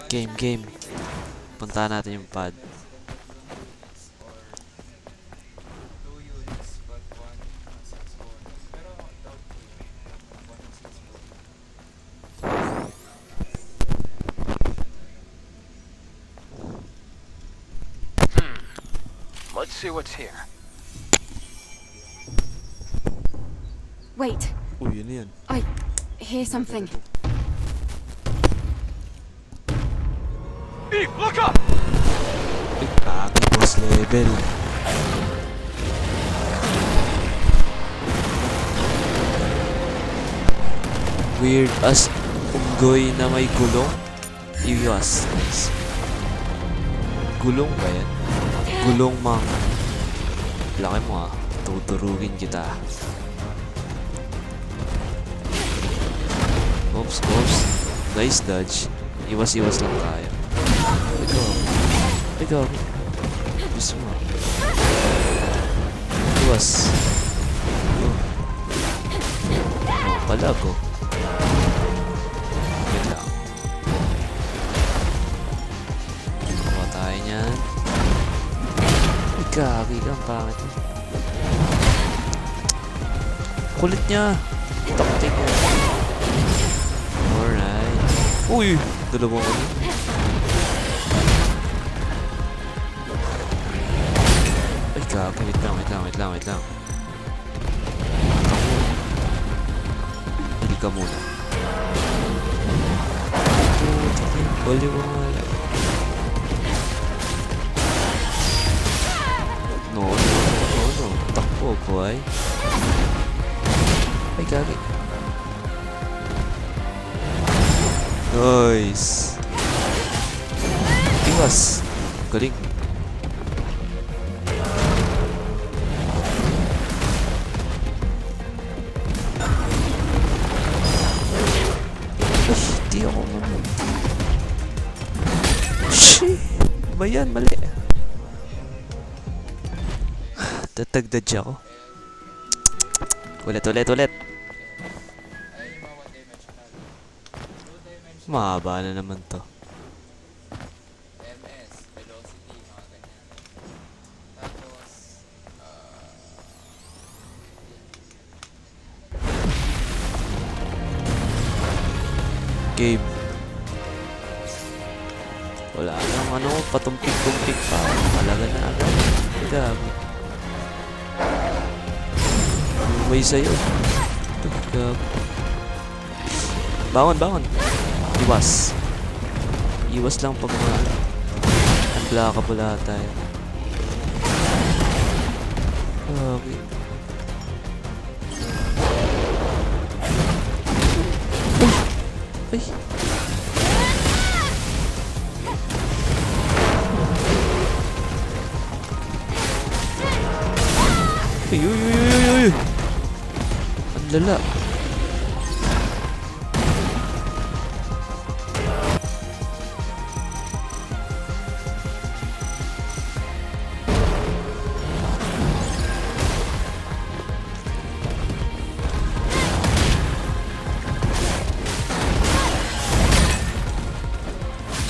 Game. Puntahan natin yung pad. Let's see what's here. Wait, Uy, yun yan. I hear something. Eve, look up! Ay, kagi, boss level. Weird as unggoy na may gulong. Iwas. Nice. Gulong ba yan? Gulong mang. Laki mo ah. Tuturugin kita. Oops. Nice dodge. Iwas lang tayo. Ikaw. Gusto mo. Iwas. Palag oh. Wait lang. Kuha tayo niyan. Gagi ka, ang pangit mo. Kulit niya. Taktik niya. Alright. Uy! Dalawang ano. Ay gagi, wait lang. Hindi ka muna. Baliw mo nga lang. No. Takbo, boy. Ay, gagi. Nice. Iwas. Galing. Di ako naman. Shit. Ba yan? Mali. Tatagdadge ako. Ulit. Mahaba na naman to. MS, velocity, mga ganyan. Tapos, Game. Wala nang ano, patumpik-tumpik pa. Malaga na agad. Gabi. May sa'yo. Gabi. Bangon. Iwas lang pag mga unblockable tayo. Gabi. Ay! Uy! Ang lala.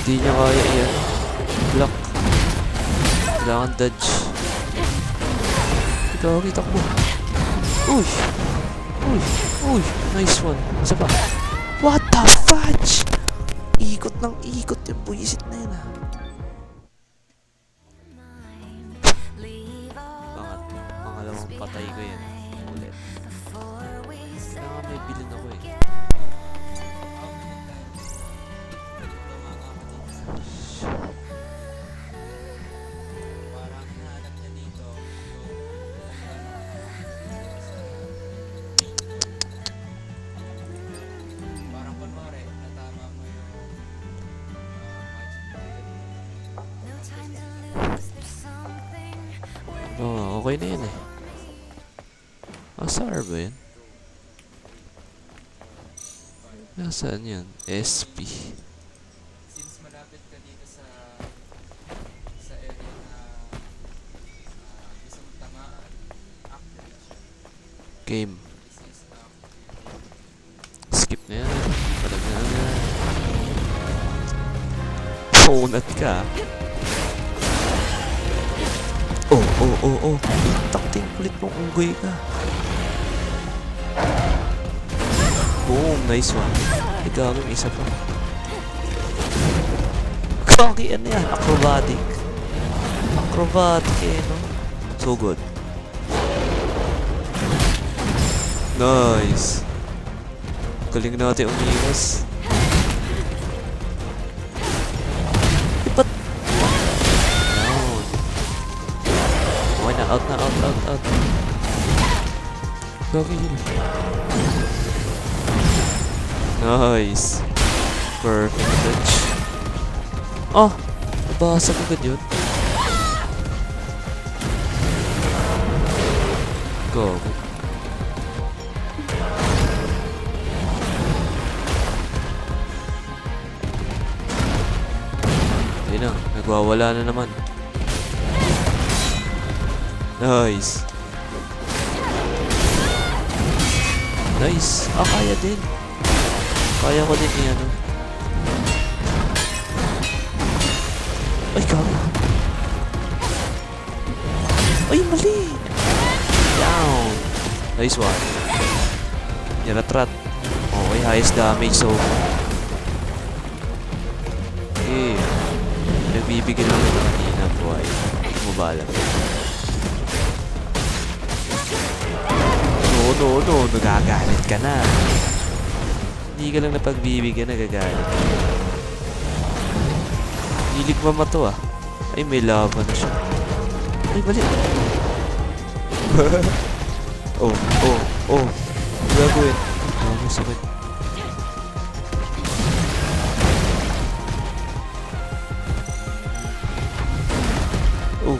Hindi niya kaya yan. Block. Kailangan dodge. Ikaw, takbo. Uy. Nice one. Isa pa. What the fudge? Ikot yung buwisit na yun ah. Pangalawang patay ko yan. Ulit. Kailangan may bilin ako eh. parang hinahanap niya dito yung parang kunwari, natama mo yung Oo, okay na yun eh. Asar ba yun? Nasaan yun? SP. since malapit ka dito sa area na gusto mong tamaan, activate siya. Game. This is Skip na yan. Palag na yan. Unat ka. Oh. Takting kulit mong unggoy ka. Boom, nice one. Ay, gagawin isa pa. Kaki, ano yan? Acrobatic. Acrobatic eh, no? So good. Nice. Galing natin umiwas. Ipat. Down. Okay na, out. Gagi yun. Nice. Perfect touch. Oh! Nabasag agad yun. Go. Ayun na, nagwawala na naman. Nice. Nice. Ah, kaya din. Kaya ko din yan. Ay, kami. Ay, mali. Down. Nice one. Niratrat. Okay, highest damage so far. Okay. Nagbibigay lang ito kanina, boy. Mubala. No. Nagagalit ka na. Hindi ka lang napagbibigyan, nagagalit. Hilig mama to ah. Ay, may laban na siya. Ay, balik. Oh. Gagawin. Oh, sakit. Oh.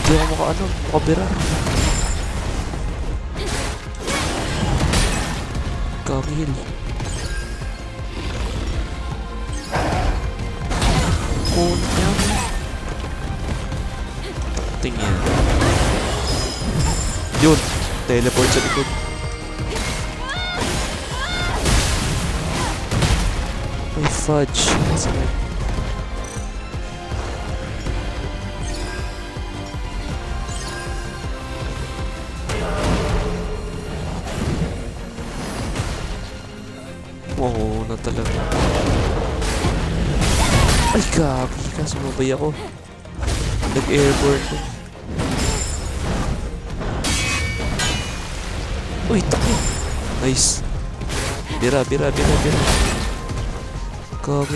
Hindi ako makabira. Kamil. Kunyang. Tingin. Yun. Teleport sa likod. May fudge. Sakit. Oo, na talaga. Ay, gagi ka. Sumabay ako. Nag-airborne ko. Uy, taki. Nice. Bira. Gagi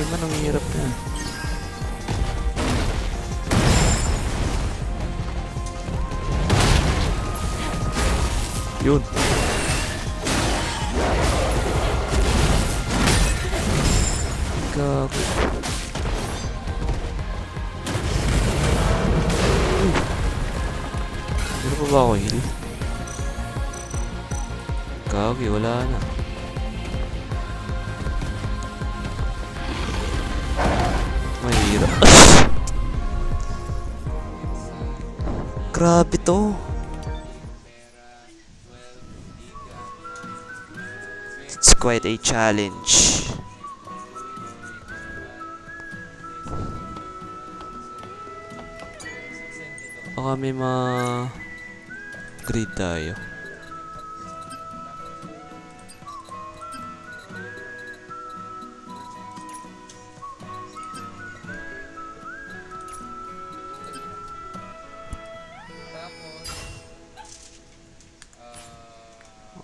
man, ang hirap na. Yun. Gago. Meron pa ba ako heal? Gago, wala na. Mahirap. Grabe to. It's quite a challenge. Baka may ma-grade tayo.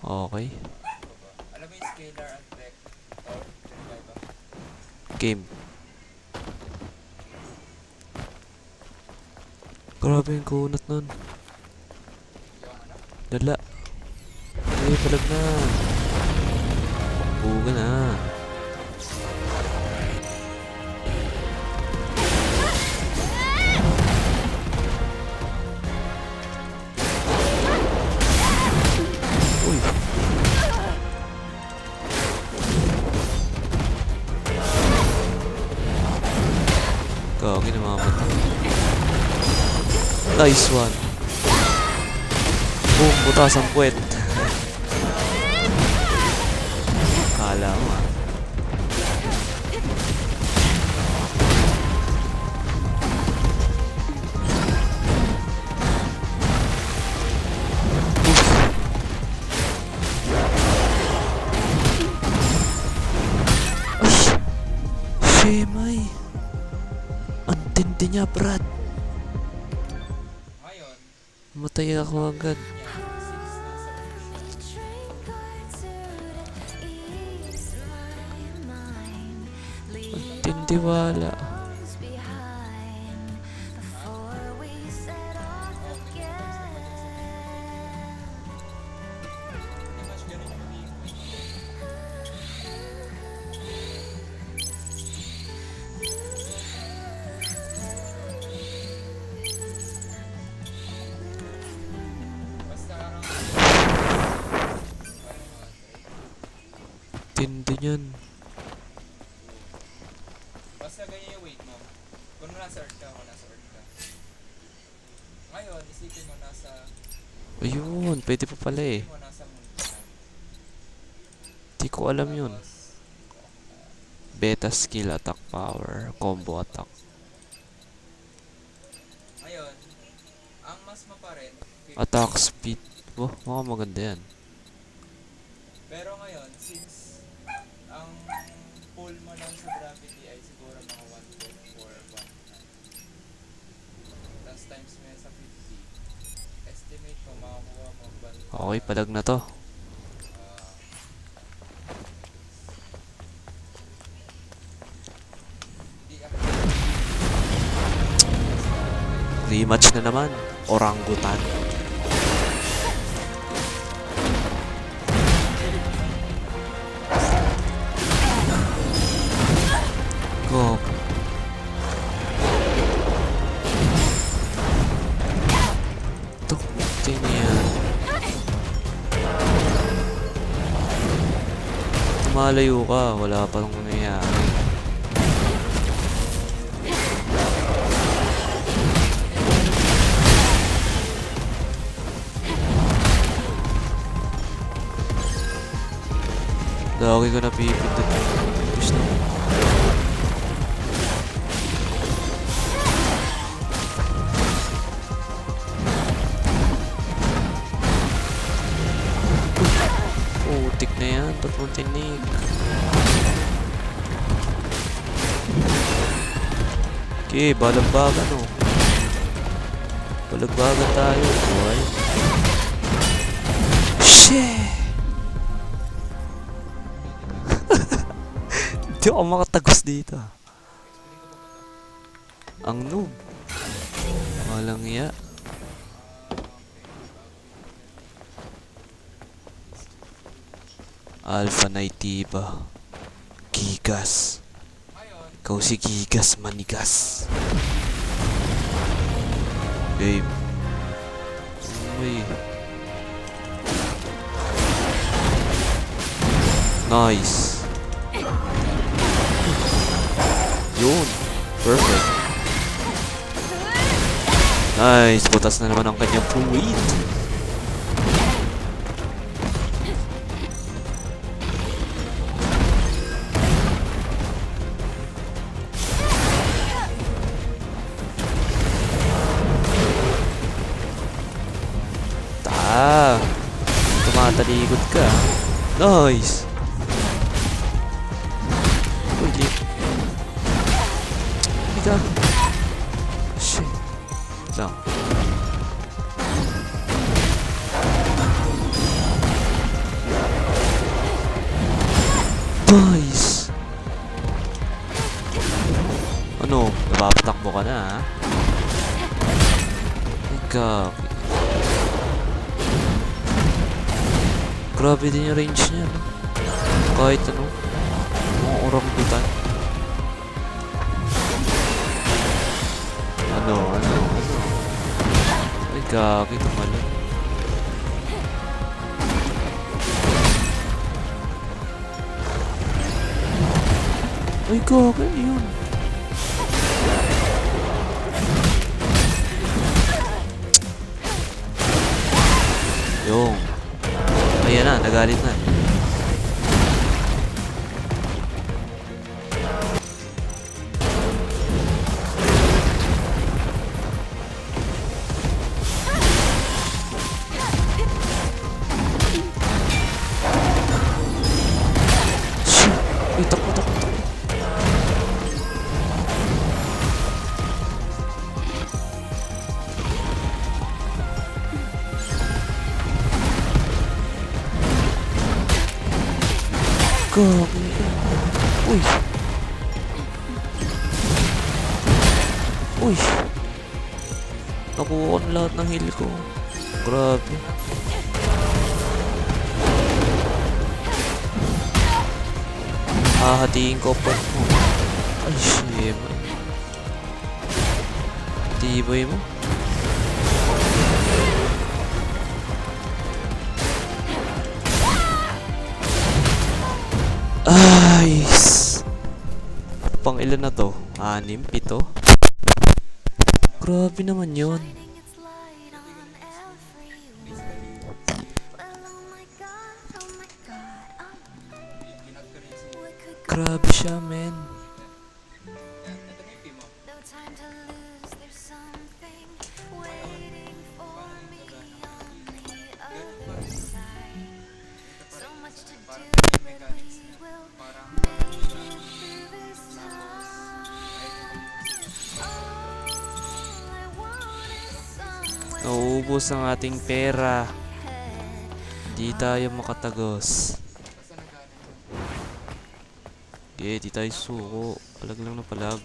Okay. Alam mo yung scalar at vector? Game. Grabe yung kunat nun. Dala. Ay, palag na. Buga na. Uy. Kagi na mamatay. Nice one. Boom, butas ang puwet. Kala mo ah. Shemay. Ang tindi niya, Brad. Ngayon, Matay ako agad. niya, since nasa Earth siya, Ang tindi wala. pretty much ganun yung feeling. Basta parang Tindi niyan. basta ganyan yung weight mo. Kung nasa Earth ka, kung nasa Earth ka. Ngayon, isipin mo nasa Ayun, pwede pa pala eh. isipin mo nasa moon ka. Di ko alam yun. Tapos, Beta skill attack power, combo attack. ngayon, ang mas pa rin, 50. Attack speed. Oh, mukhang maganda yan. Pero ngayon, since ang pull mo lang sa gravity ay siguro mga 1.4 or 1.9. Tapos times mo yan sa 50. Estimate mo makakuha mo Okay, palag na to. Rematch na naman. Orangutan. Go. Tuk, yan. Tumalayo ka, wala pa nang nangyayari. Lagi ko napipindot. Gusto mo. Putik na yan. Ba't mong tinig? Okay, balagbagan o. Balagbagan tayo, boy. Shit! Hindi ako makatagos dito. Ang noob. Walang iya. Alpha Naitiva. Gigas. Ngayon, Ikaw si Gigas Manigas. Babe. Uy. Nice. Yun. Perfect. Nice. Butas na naman ang kanyang fluid. Tumatalikod ka. Nice. Uy, lip. Higa. Shit. Lang. Nice. Ano? Napapatakbo ka na, ha? Higa. Grabe din yung range niya, no? Kahit ano, mga orangutan. Ano? Ay, gagi, tumalon. Ay, gagi, ano yun? Yung. Ayan na, nagalit na. Shit! Uy, takbo. Gabi ka. Uy. Uy. Nakuha ko na lahat ng heal ko. Grabe. Hahatiin ko pa mo. Ay, shit. Tibay mo. Ayos. Pang ilan na to? 6, 7? Grabe naman yun. Grabe siya, men. Yan, ito na yung pin mo. Parang may mechanics na. Parang Nauubos ang ating pera. Di tayo makatagos. basta nagkano. Okay, di tayo suko. Palag lang na palag.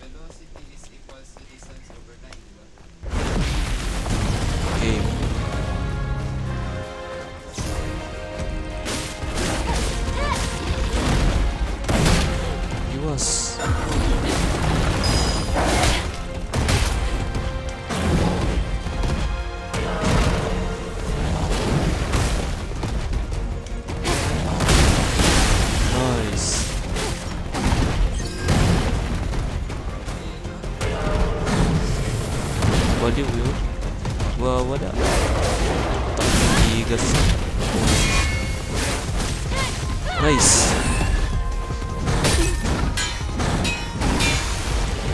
Velocity is equals to distance over time, di ba? Game. Iwas. Nice. Baliw yun. Wala. Tangigas. Nice.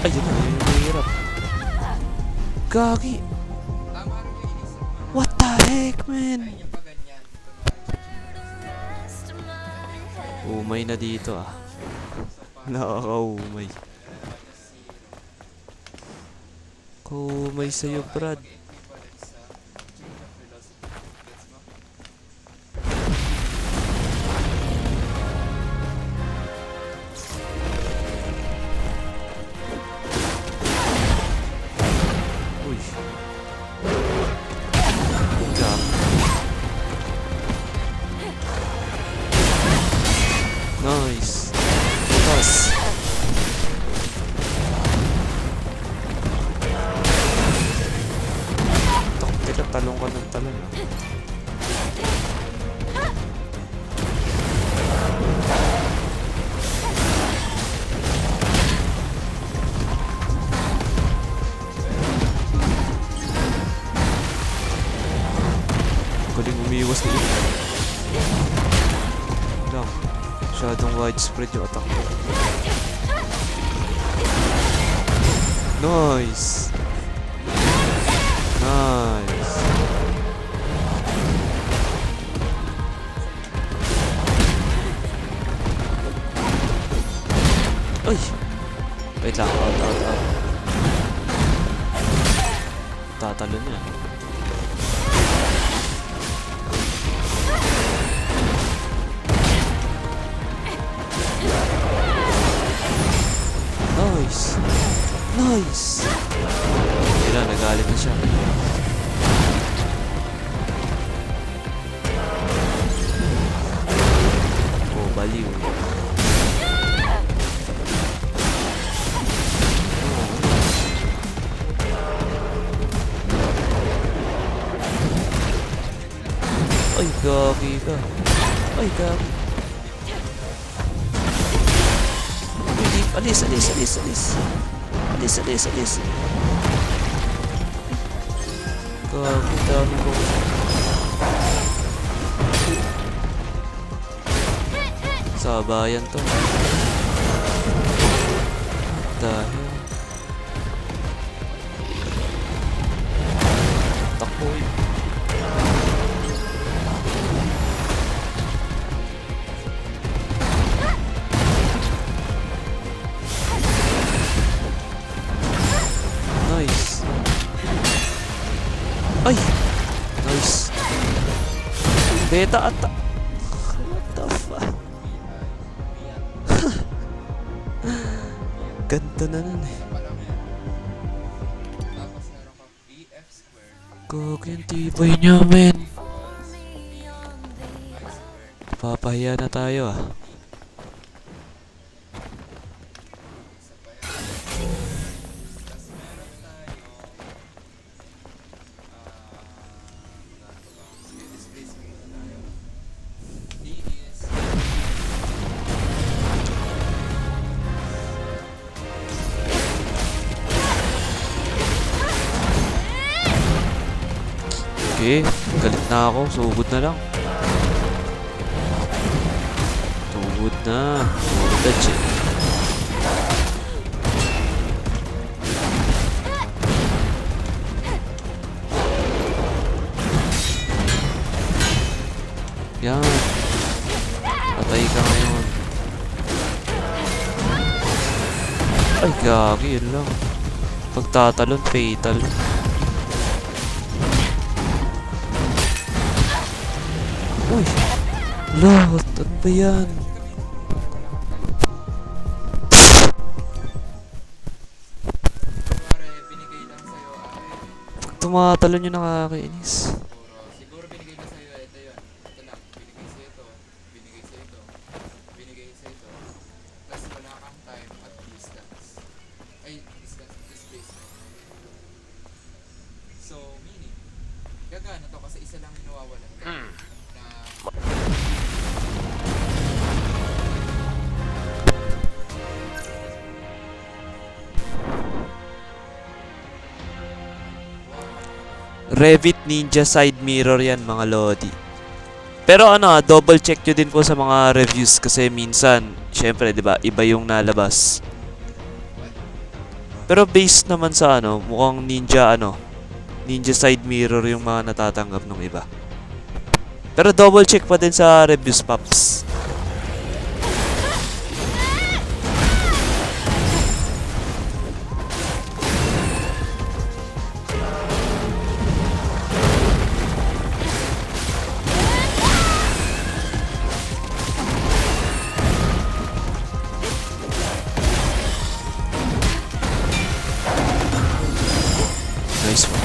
Ayun na, yun yung hirap. Gagi. Tama rin yung inisip mo. What the heck, man? Ayun yung pa ganyan. Umay na dito ah. Nakakaumay. Kaumay sa'yo, Brad. Equivalent sa change of velocity. Gets mo? Uy. Gag. Nice. Bukas. Teka, talong ka ng talong. Galing umiiwas na ito. Lang. Masyadong widespread yung attack ko. Nice. Nice. Ay! Wait lang. Out. Tatalo niya. Nice. Nice. Yun na, nagalit na siya. Oh, baliw. Ay, gagi ka. Ay, gagi. Alis. Gagi, dami ko. Sabayan to. Dahil. Takbo eh. Nice. Ay! Nice. Beta ata. Ganda na nun eh. Isa pa lang yan. Tapos meron kang BF squared Gagi yung tibay niya, men. equals I squared. Papahiya na tayo ah. Isa pa yan. Tapos meron tayo magkano ba? Sige, displacement na tayo. D is Okay, galit na ako. Sugod na lang. Sugod na. Sugod na, chick. Yan. Patay ka ngayon. Ay, gagi. Yun lang. Pagtatalon, fatal. Uy! Lot! Ano ba yan? kunwari binigay lang sa'yo ay Pag tumatalon yun nakakainis. siguro binigay na sa'yo ito yun. Ito lang, binigay sa'yo ito, binigay sa'yo ito, binigay sa'yo ito. Tapos wala kang time at distance. Ay, distance, displacement. So, meaning, gagana to kasi isa lang yung nawawalan. Na Revit Ninja side mirror yan mga lodi. Pero ano, double check nyo din po sa mga reviews kasi minsan, syempre 'di ba, iba yung nalabas. Pero based naman sa ano, mukhang Ninja side mirror yung mga natatanggap ng iba. Pero double check pa din sa reviews, paps. Nice one.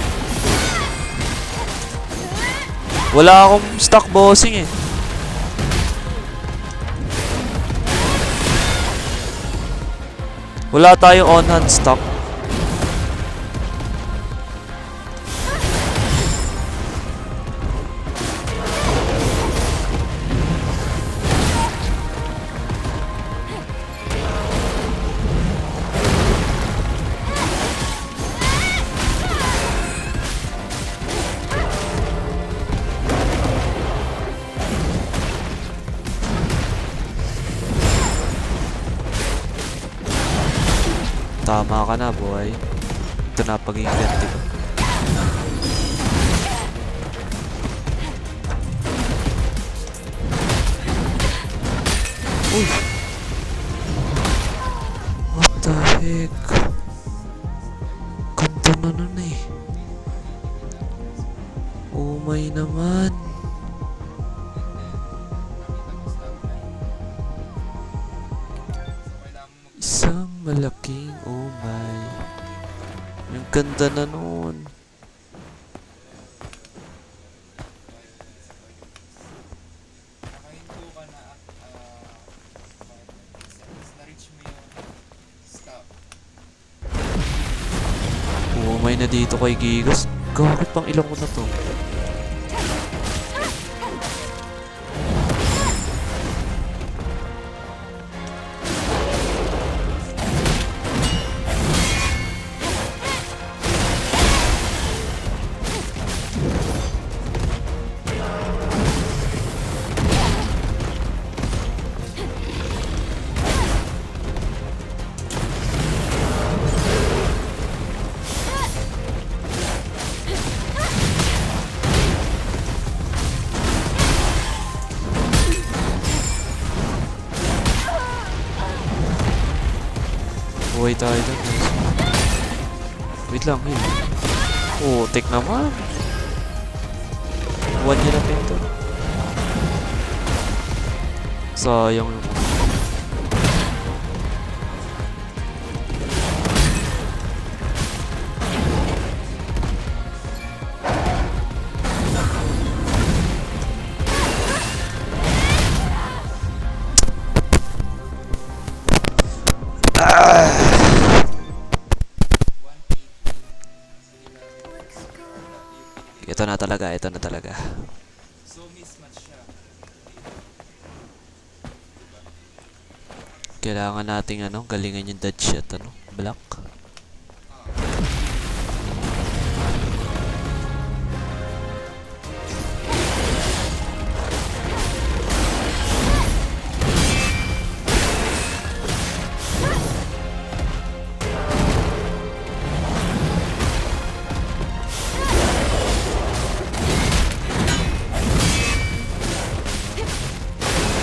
Wala akong stock bossing eh. Wala tayong on-hand stock. Tama ka na, boy. Ito na paging ganti ko. Uy! What the heck? Ganda na nun eh. Oh my naman. Isang malaking oh my. Yung ganda na nun. nakahinto ka na na-reach mo yung stop. Oh my na dito kay Gigas. Gagawin pang ilang ko na to. Buhay tayo dun, guys. Wait lang, heal. Oh, tek naman. One year na pinto. Sayang yung... na talaga, ito na talaga. So, mismatch siya. Diba? Kailangan nating galingan yung dodge at block.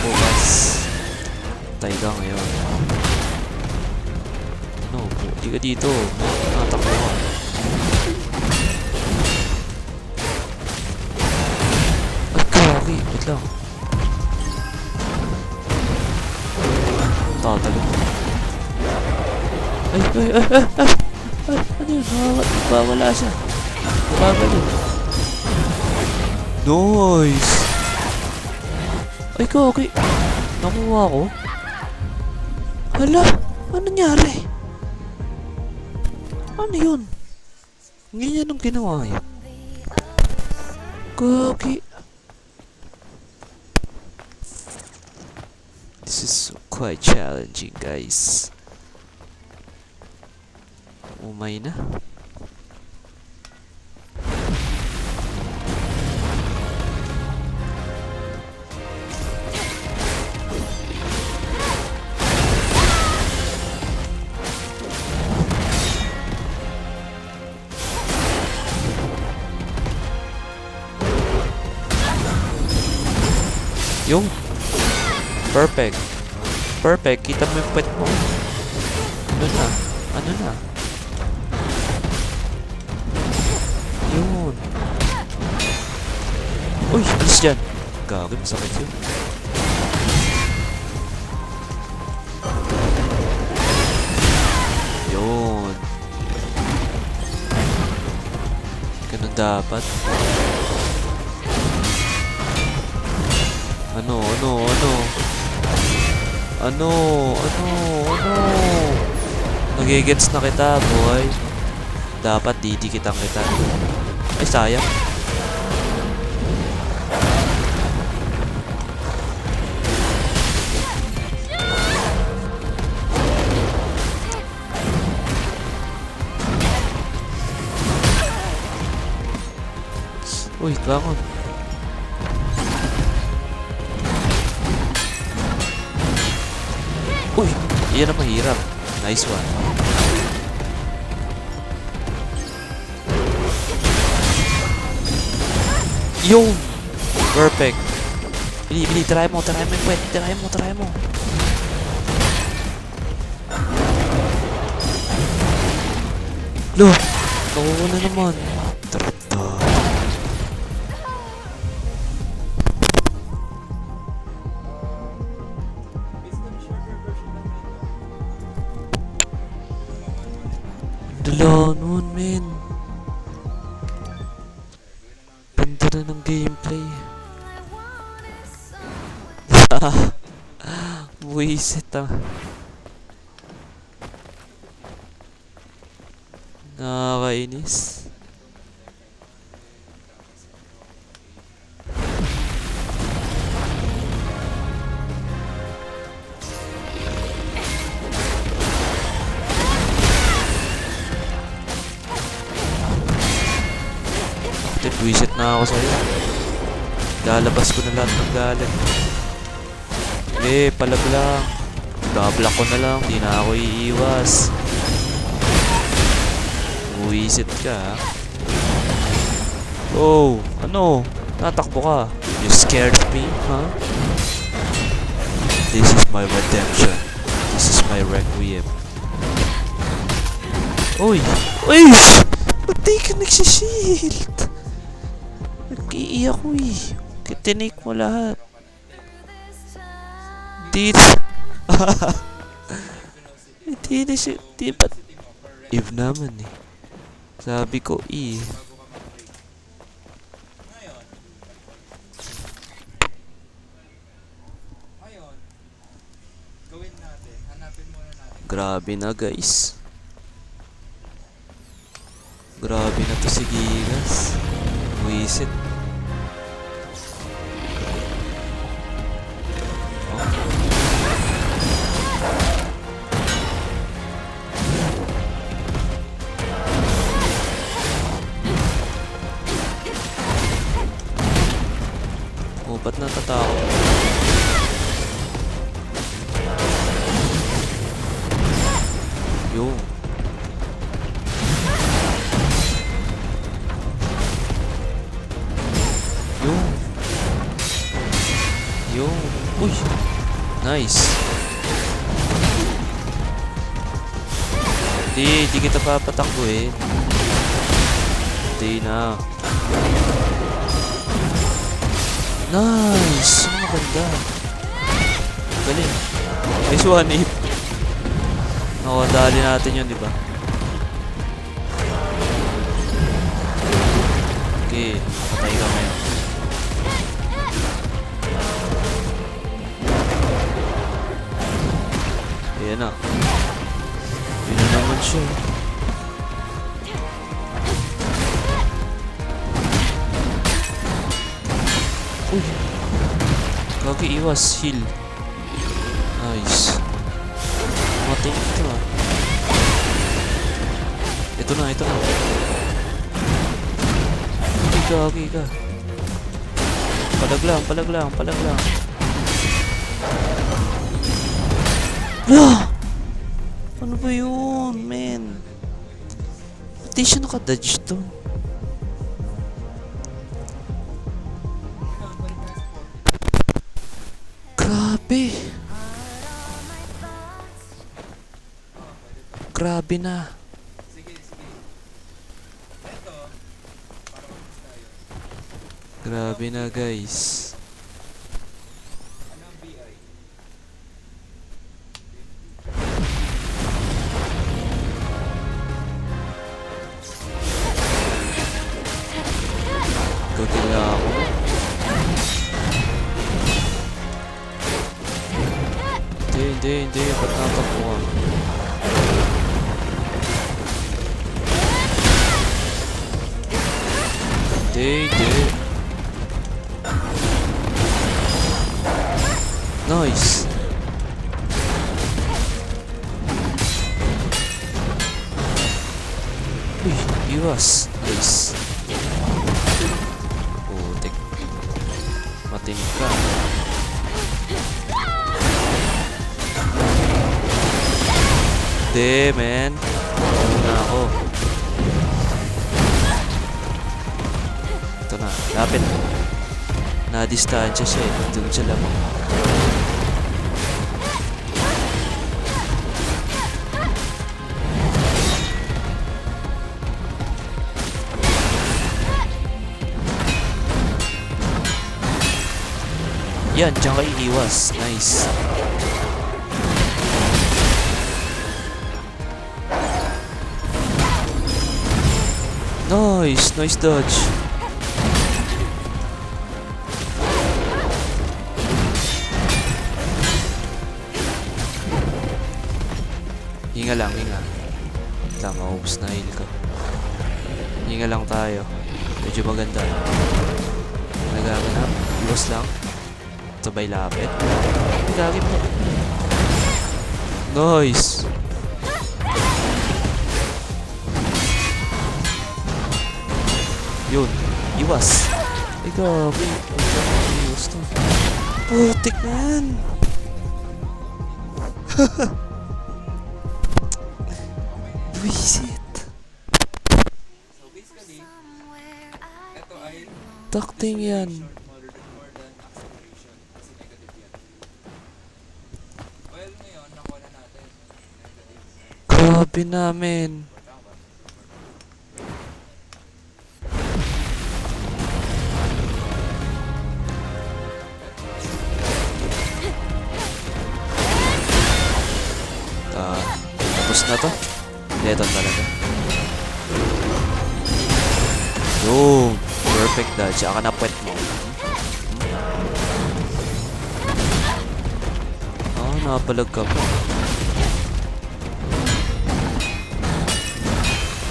Bukas. Tay ka ngayon. Di ka dito. Nakatakbo ka. Ay, kaki. Wait lang. Tatalo. Ay. Ano yun? Nawawala siya. Nakagaling. Nice! Ay, kaki. Nakuha ko. Hala, ano nangyari? Ano yun? Ganyan ang ginawa yun. Kaki. This is quite challenging, guys. Umay na. Yung perfect. Perfect. Kita mo yung pet mo. Ano na? Yun. Uy, alis dyan. Gagawin, masakit yun. Yun. Ganun dapat. Ano? Nagigets na kita, boy. Dapat didikitan kita. Ay, sayang. Uy, bangon. Uy, iyan ang mahirap. Nice one. Yun! Perfect. Bili, try mo yung pwet. Try mo. Lo! Nakuha na naman. Tarata. Dala nun, men. Ganda na ng gameplay. Buisit ah. Nakakainis. Buisit na ako sa'yo. Lalabas ko na lahat ng galit. Palag lang. Bablock ko na lang. Di na ako iiwas. Buisit ka ha. Oh, ano? Natakbo ka. You scared me, huh? This is my redemption. This is my requiem. Uy! Ba't di ka nagsishield? Nag-iiyak ko eh. Tinake mo lahat. Dito. Hindi na siya. Di ba? Eve naman eh. Sabi ko eh. Ngayon, gawin natin. Hanapin muna natin. Grabe na guys. Grabe na to si Gigas. Visit. Oh, ba't natatakot? Yung. Yung. Yung. Uy. Nice. Di kita papatakbuhin. Di na. Nice! Ang maganda. Galing. Nice one hit. Nakadali natin yun, di ba? Okay, patay ka ngayon. Ayan na. Yun na naman siya. Uy! Gagi iwas, heal. Nice. Matay ito ah. Ito na, ito na. Gagi ka. Palag lang. Ah! Ano ba yun, man? Pati siya nakadodge to. Grabe. Grabe na. Sige. Eto, para mag-miss tayo. Grabe na, guys. Ano ang BI? Gagila ako. Hindi. Ba't natakbo ka? Hindi. Nice. Uy, iwas. Nice. Putik. Matinig ka. Hindi, man. Ano na ako. Ito na. Lapit. Na-distansya siya eh. Doon siya lang. Yan, diyan kayo iwas. Nice. Nice dodge. Hinga lang. Tama, maubos na heal ko. Hinga lang tayo. Medyo maganda. Nagaganap. Iwas lang. Sabay lapit. Gagawin mo. Nice. Yun. Iwas. Ay, gabi. Iwas to. Putik na yan. Visit. So basically, ito ay Takting yan. more than acceleration kasi negative yan. Well, ngayon, nakuha na natin. Negative. Grabe namin. Tama. Tapos na to. Leton talaga. Yung perfect dodge. Saka na puwet mo. Napalag ka pa.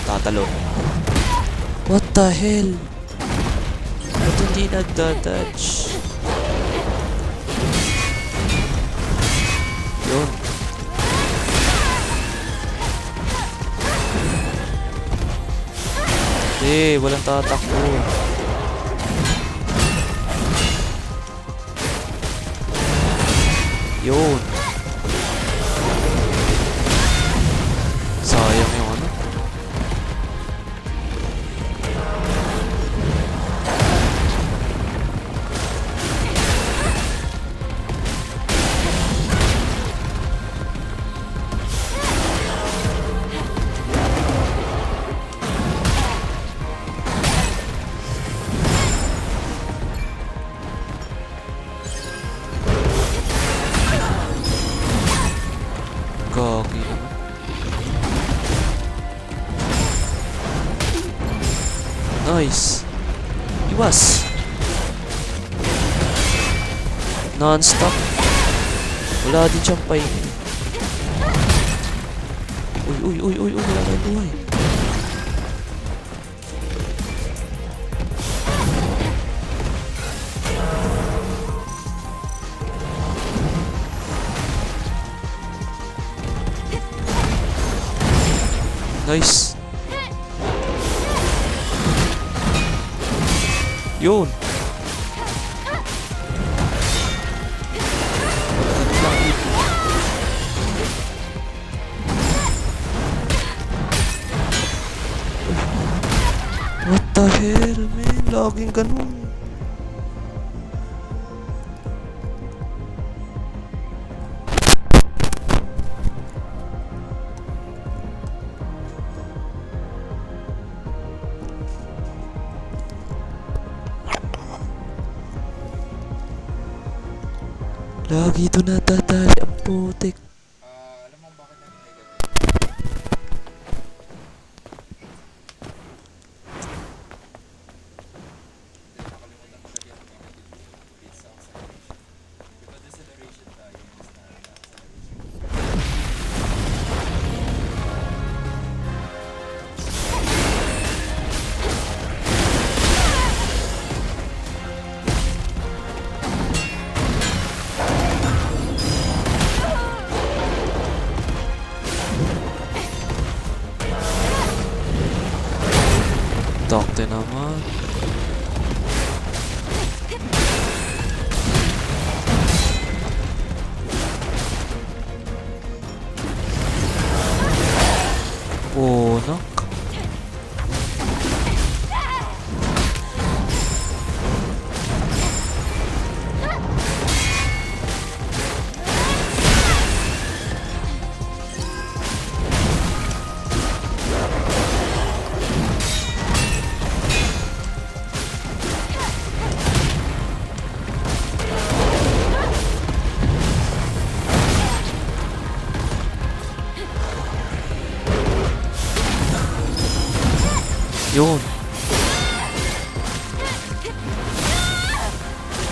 Tatalo. What the hell? hindi nagdadodge? Yun. Hindi, walang tatakbo. Yun. Sayang yung ano. Gagi naman. Nice. Iwas. Non-stop. Wala din siyang pain. Uy, wala na buhay. Nice. Yun. What the hell, man? Laging ganun. Lagi ito natatali ang putik. Alam mo bakit naging negative? Hindi, nakalimutan ko lagyan ng negative bits sa acceleration. Diba deceleration tayo mas na acceleration. Takte naman. Oh, knock. Yun.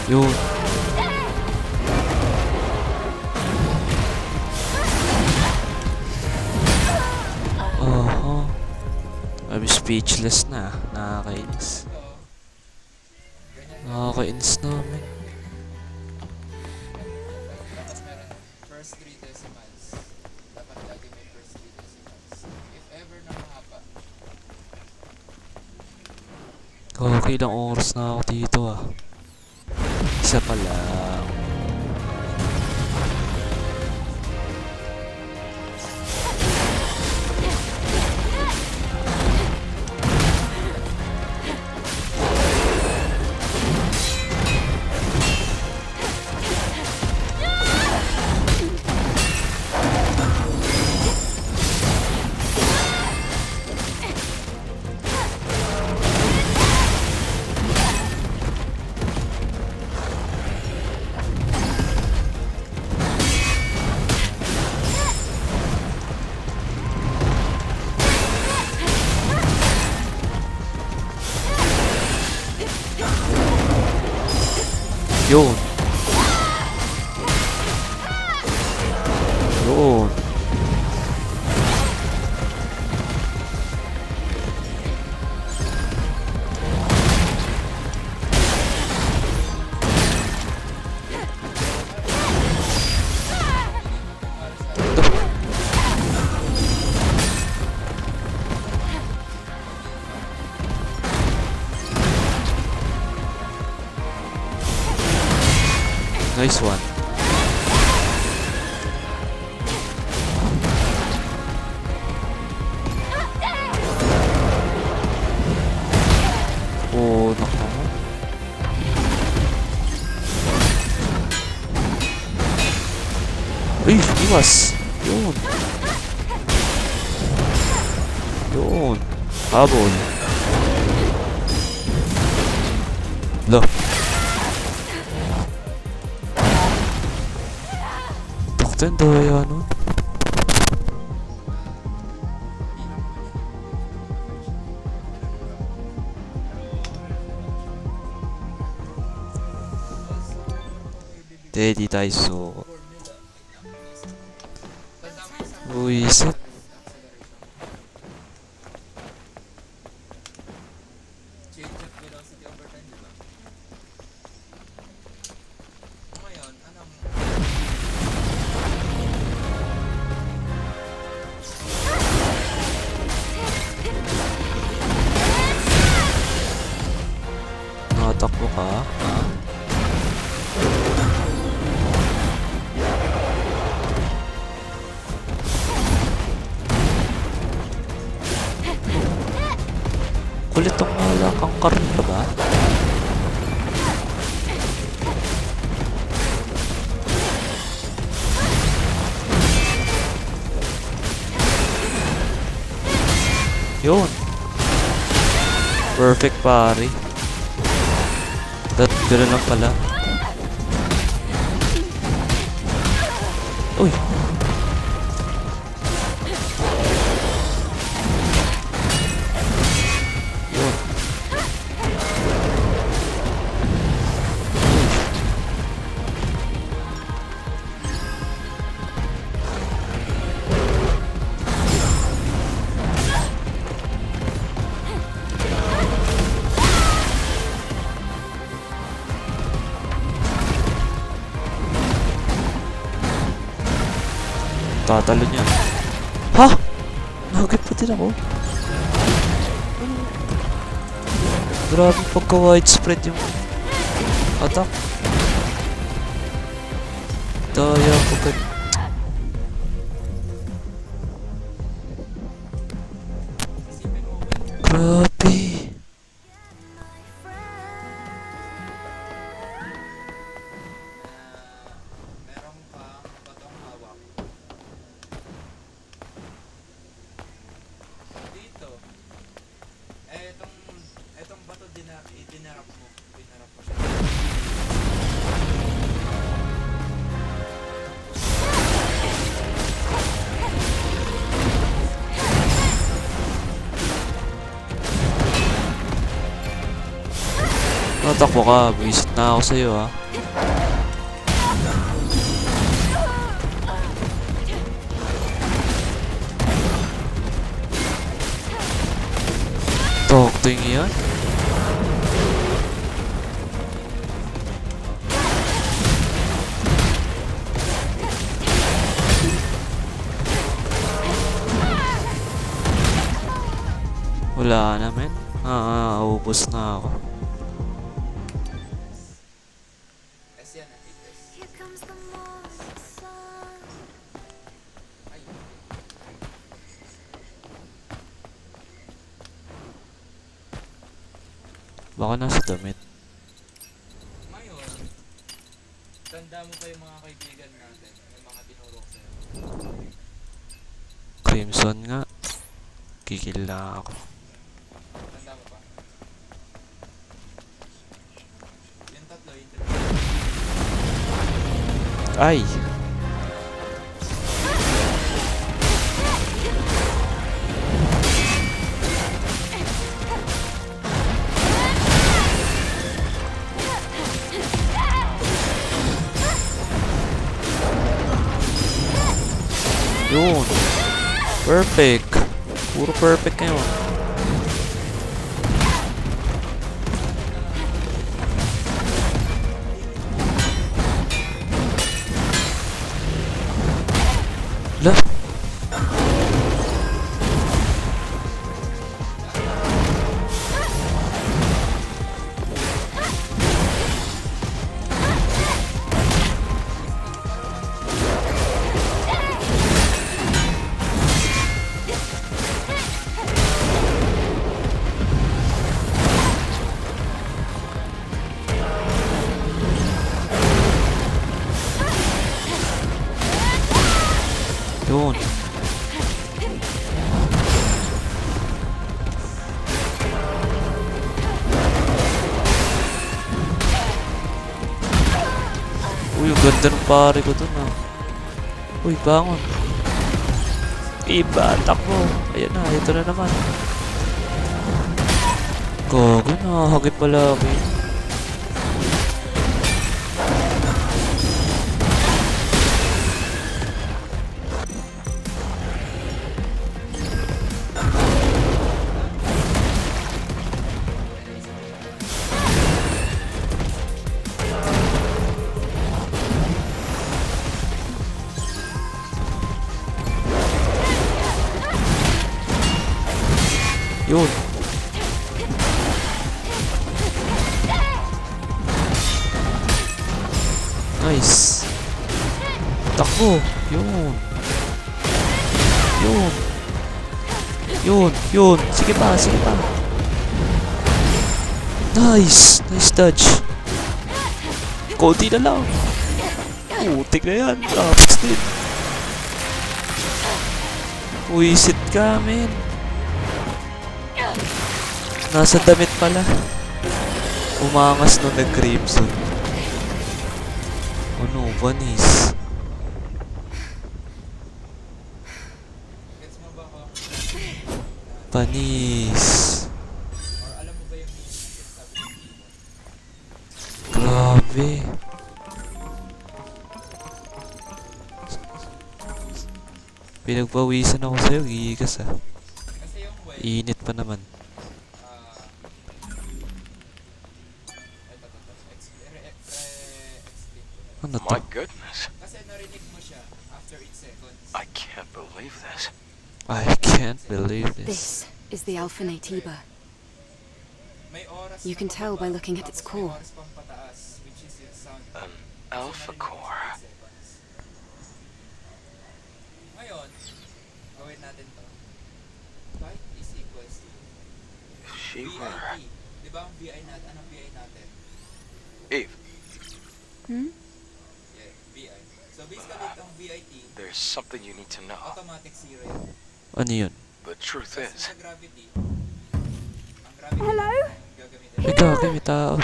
Yun. Oho. I'm speechless na. Nakakainis. Nakakainis namin. Tapos meron first 3 decimals. Dapat lagi may first 3 decimals. If ever na mahaba, Okay, ilang oras na ako dito ah. Isa pa lang. Yun. Yun. Nice one. Oh, naku. Uy, iwas. Yun. Yun. Habol. Lo. Takten daw yan, no? Daddy Daiso. Buisit. Change of velocity over time, di ba? Ngayon, anong... Nakatakbo ka? Kulit ang malakang karna ba? Yun. Perfect pare. Gano'n lang pala. Uy. Yun. Tatalo niya. Ha? Nugget pa din ako. Grabe pagka widespread yung attack. Daya pagka... Grabe. meron kang batong hawak. Dito. Etong bato dinarap mo. Dinarap mo siya. Natakbo ka. Visit na ako sa'yo ha. Tokting yan. Wala na men. Ubos na ako. S yan, Peters. Here comes the morning sun. Ay. Baka nasa damit. Ngayon, tanda mo pa yung mga kaibigan natin. Yung mga tinuro ko sa'yo. Crimson nga. Kikil na ako. Tanda mo pa? Yung tatlo, yung Ay! Yun! Perfect! Puro perfect ngayon. La! Yun. Uy, ang ganda ng pare ko dun ah. Uy, bangon. Iba, takbo. Ayan na, ito na naman. Gago na, hagip pala ako. Yun. Nice. Takbo. Yun. Yun. Yun. Yun. Sige pa. Sige pa. Nice. Nice dodge. Konti na lang. Putik na yan. Tapos din. Uwisit ka, men. Nasa damit pala. Umangas nung nag-crimson. Ano, Vanis. Gets mo ba ako? Vanis. Or alam mo ba yung sabi ng keyboard? Grabe. Pinagpawisan ako sa'yo, gigas ah. Kasi yung way, Init pa naman. Ano to? My goodness. kasi narinig mo siya after 8 seconds. I can't believe this. I can't believe this. This is the Alphanate Tiba. May oras You na can tell by pababa, looking at its tapos may core. oras pang pataas, which is yung sound. An alpha core. Ngayon, gawin natin to. Byte is equals to If she were... VIT. Di ba ang VI natin? Anong VI natin? Eve, Hmm? Yeah, VI. So basically, itong VIT, there's something you need to know. automatic zero yun. Ano yun? The truth Kasi is, sa gravity, ang gravity Hello? gagamitin. May gagi, may tao.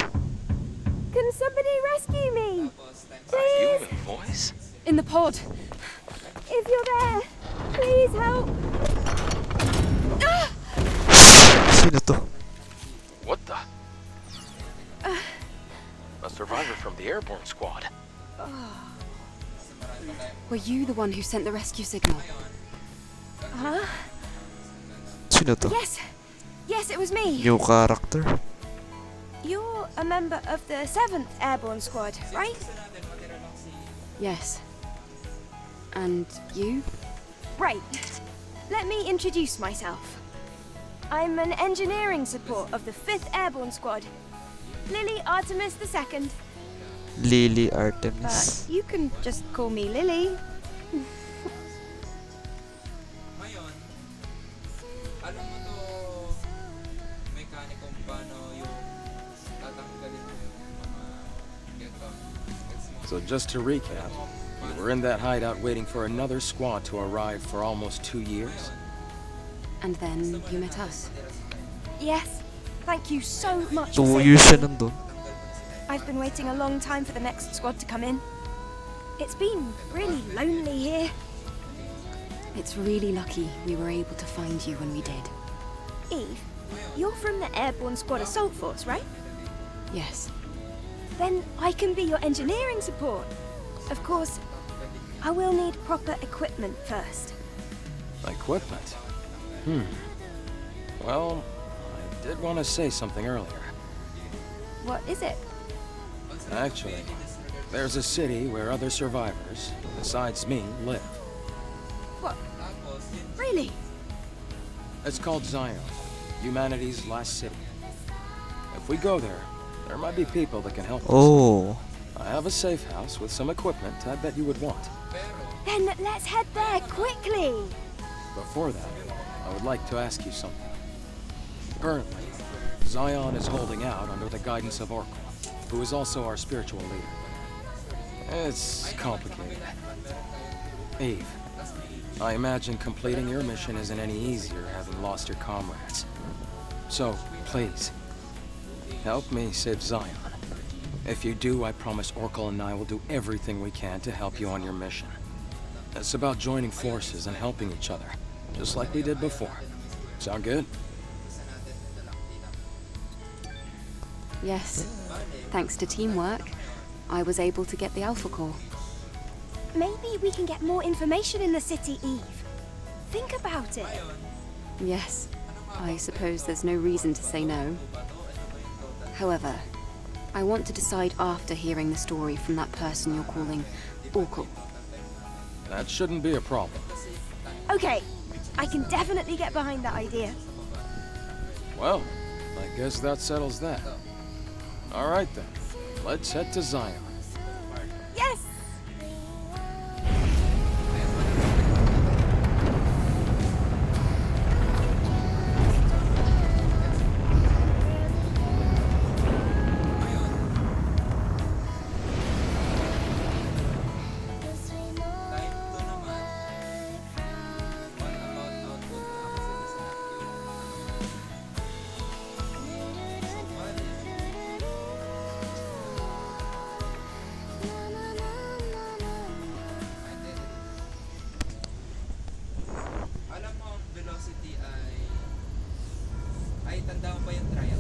Can somebody rescue me? Tapos times a human voice? In the pod! If you're there, please help. Sino to? What the? A survivor from the airborne squad. Were you the one who sent the rescue signal? Huh? Sino to? Yes. Yes, it was me. New character? You're a member of the 7th Airborne Squad, right? Yes. And you? Right. Let me introduce myself. I'm an engineering support of the 5th Airborne Squad. Lily Artemis II. Lily But Artemis. you can just call me Lily. Ngayon, alam mo to mechanic kung paano yung tatanggalin mo yung mga ganito. Gets mo? So just to recap, you were in that hideout waiting for another squad to arrive for almost 2 years? And then you met us. Yes. Thank you so much for 2 saving years siya me. nandun. I've been waiting a long time for the next squad to come in. It's been really lonely here. It's really lucky we were able to find you when we did. Eve, you're from the Airborne Squad Assault Force, right? Yes. Then I can be your engineering support. Of course, I will need proper equipment first. Equipment? Well, I did want to say something earlier. What is it? Actually, there's a city where other survivors, besides me, live. What? Tapos, yun, Really? It's called Zion, humanity's last city. If we go there, there might be people that can help us. Oh. I have a safe house with some equipment I bet you would want. pero, Then let's head there quickly. Before that, I would like to ask you something. Currently, Zion is holding out under the guidance of Orko, who is also our spiritual leader. It's complicated. Eve, I imagine completing your mission isn't any easier having lost your comrades. So, please, help me save Zion. If you do, I promise Orkle and I will do everything we can to help you on your mission. It's about joining forces and helping each other, just like we did before. Sound good? Yes. Thanks to teamwork, I was able to get the Alpha Core. Maybe we can get more information in the city, Eve. Think about it. Yes. I suppose there's no reason to say no. However, I want to decide after hearing the story from that person you're calling Orkle. That shouldn't be a problem. Okay, I can definitely get behind that idea. Well, I guess that settles that. All right then, let's head to Zion. Yes! Type 2 naman, what about output na kasi sa so bali, alam mo ang velocity ay tanda mo ba yung triangle?